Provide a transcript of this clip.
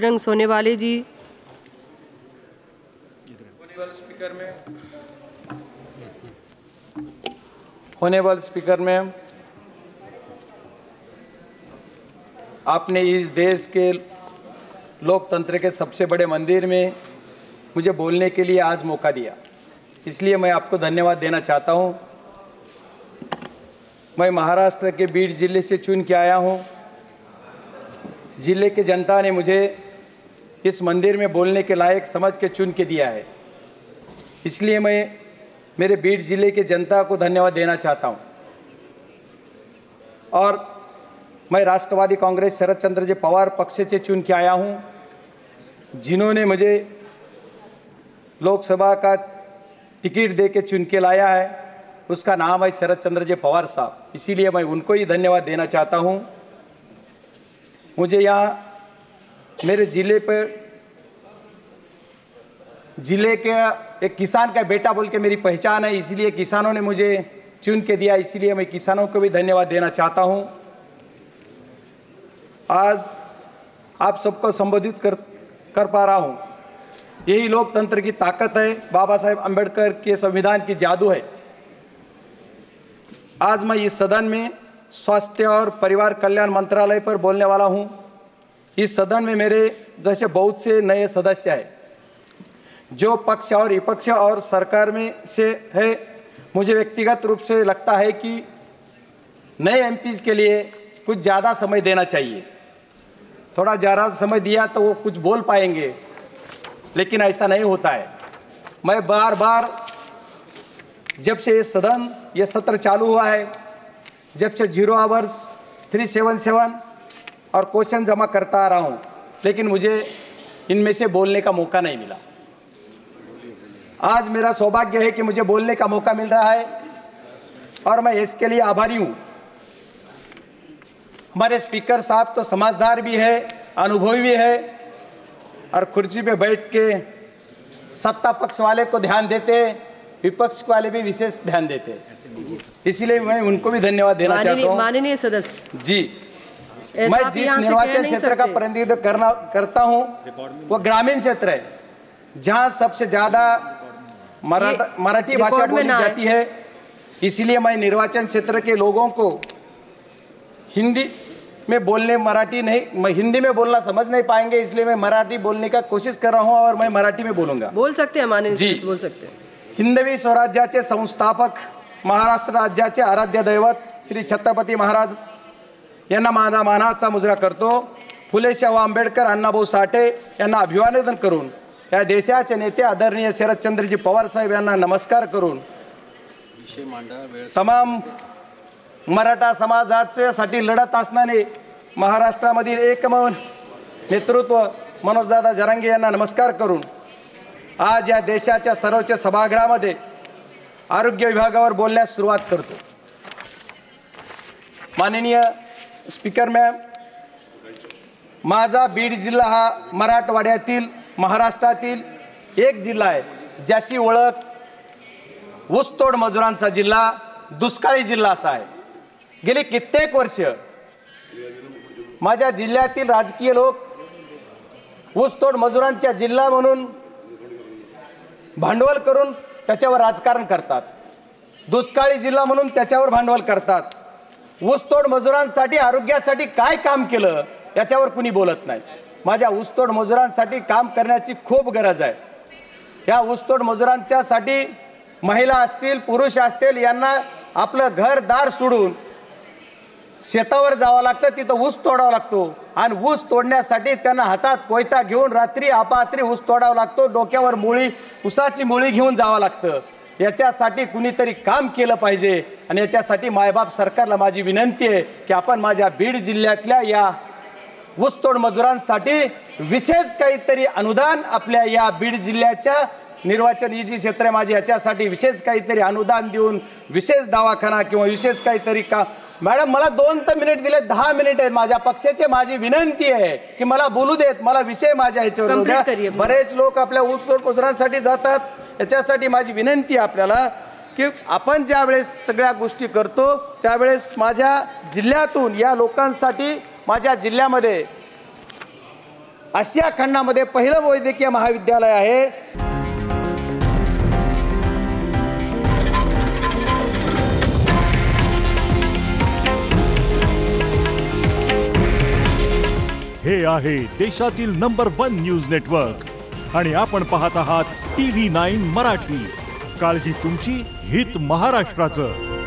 बजरंग सोनेवाले जी। होनेबल speaker में आपने इस देश के लोकतंत्र के सबसे बड़े मंदिर में मुझे बोलने के लिए आज मौका दिया, इसलिए मैं आपको धन्यवाद देना चाहता हूं। मैं महाराष्ट्र के बीड जिले से चुन के आया हूं। जिले की जनता ने मुझे इस मंदिर में बोलने के लायक समझ के चुन के दिया है, इसलिए मैं मेरे बीड जिले के जनता को धन्यवाद देना चाहता हूं। और मैं राष्ट्रवादी कांग्रेस शरद चंद्र जी पवार पक्ष से चुन के आया हूं, जिन्होंने मुझे लोकसभा का टिकट दे के चुन के लाया है। उसका नाम है शरद चंद्र जी पवार साहब, इसीलिए मैं उनको ही धन्यवाद देना चाहता हूं। मुझे यहाँ मेरे जिले के एक किसान का बेटा बोल के मेरी पहचान है, इसलिए किसानों ने मुझे चुन के दिया, इसीलिए मैं किसानों को भी धन्यवाद देना चाहता हूं। आज आप सबको संबोधित कर पा रहा हूं, यही लोकतंत्र की ताकत है, बाबा साहेब अंबेडकर के संविधान की जादू है। आज मैं इस सदन में स्वास्थ्य और परिवार कल्याण मंत्रालय पर बोलने वाला हूं। इस सदन में मेरे जैसे बहुत से नए सदस्य हैं, जो पक्ष और विपक्ष और सरकार में से है। मुझे व्यक्तिगत रूप से लगता है कि नए एमपीज के लिए कुछ ज़्यादा समय देना चाहिए। थोड़ा ज़्यादा समय दिया तो वो कुछ बोल पाएंगे, लेकिन ऐसा नहीं होता है। मैं बार बार जब से ये सत्र चालू हुआ है, जब से 0 आवर्स 377 और क्वेश्चन जमा करता आ रहा हूँ, लेकिन मुझे इनमें से बोलने का मौका नहीं मिला। आज मेरा सौभाग्य है कि मुझे बोलने का मौका मिल रहा है और मैं इसके लिए आभारी हूँ। हमारे स्पीकर साहब तो समझदार भी है, अनुभवी भी है और कुर्सी पे बैठ के सत्ता पक्ष वाले को ध्यान देते, विपक्ष वाले भी विशेष ध्यान देते, इसलिए मैं उनको भी धन्यवाद देना चाहता हूँ। माननीय सदस्य जी, मैं जिस निर्वाचन क्षेत्र का प्रतिनिधित्व करता हूँ वो ग्रामीण क्षेत्र है, जहाँ सबसे ज्यादा मराठी भाषा बोली जाती है। इसीलिए मैं निर्वाचन क्षेत्र के लोगों को हिंदी में बोलने, हिंदी में बोलना समझ नहीं पाएंगे, इसलिए मैं मराठी बोलने का कोशिश कर रहा हूँ और मैं मराठी में बोलूंगा। बोल सकते हैं माननीय जी, बोल सकते हैं। हिंदवी स्वराज्याचे संस्थापक, महाराष्ट्र राज्याचे आराध्य दैवत श्री छत्रपती महाराज यांना माझा मानाचा मुजरा करतो। फुले शाहू आंबेडकर, अण्णाभाऊ साठे यांना अभिवादन करून, या देशाचे नेते आदरणीय शरदचंद्रजी पवार साहेब यांना नमस्कार करून, तमाम मराठा समाजासाठी लढत असणारे महाराष्ट्रामधील एकमेव नेतृत्व मनोजदादा जरांगे यांना नमस्कार करून, आज या देशाच्या सर्वोच्च सभागृहामध्ये आरोग्य विभागावर बोलण्यास सुरुवात करतो। माननीय स्पीकर मॅम, माझा बीड जिल्हा हा मराठवाड्यातील, महाराष्ट्रातील एक जिल्हा आहे, ज्याची ओळख ऊसतोड मजुरांचा जिल्हा, दुष्काळी जिल्हा असा आहे। गेली कित्येक वर्ष माझ्या जिल्ह्यातील राजकीय लोक ऊसतोड मजुरांचा जिल्हा म्हणून भांडवल करून त्याच्यावर राजकारण करतात, दुष्काळी जिल्हा म्हणून त्याच्यावर भांडवल करतात। ऊसतोड मजुरांसाठी, आरोग्यासाठी काय काम केलं याच्यावर कुणी बोलत नाही। माझ्या ऊसतोड मजुरांसाठी काम करण्याची खूप गरज आहे। या ऊसतोड मजुरांच्यासाठी महिला असतील, पुरुष असतील, यांना आपलं घरदार सोडून शेतावर जावं लागतं, तिथं ऊस तोडावा लागतो आणि ऊस तोडण्यासाठी त्यांना हातात कोयता घेऊन रात्री अपात्री ऊस तोडावा लागतो, डोक्यावर मुळी, ऊसाची मुळी घेऊन जावं लागतं। याच्यासाठी कुणीतरी काम केलं पाहिजे आणि याच्यासाठी मायबाप सरकारला माझी विनंती आहे की आपण माझ्या बीड जिल्ह्यातल्या या ऊसतोड मजुरांसाठी विशेष काहीतरी अनुदान, आपल्या या बीड जिल्ह्याच्या निर्वाचन ही जी क्षेत्र आहे माझी, याच्यासाठी विशेष काहीतरी अनुदान देऊन विशेष दवाखाना किंवा विशेष काहीतरी का। मॅडम, मला 2 मिनिट दिले, 10 मिनिट आहेत माझ्या पक्षाचे, माझी विनंती आहे की मला बोलू देत, मला विषय माझ्या ह्याच्यावर द्या। बरेच लोक आपल्या ऊसतोड मजुरांसाठी जातात, याच्यासाठी माझी विनंती आहे आपल्याला की आपण ज्या वेळेस सगळ्या गोष्टी करतो त्यावेळेस माझ्या जिल्ह्यातून या लोकांसाठी, माझ्या जिल्ह्यामध्ये आशिया खंडामध्ये पहिलं वैद्यकीय महाविद्यालय आहे. हे आहे देशातील नंबर 1 न्यूज नेटवर्क आणि आपण पाहत आहात TV9 मराठी. काळजी तुमची, हित महाराष्ट्राचं.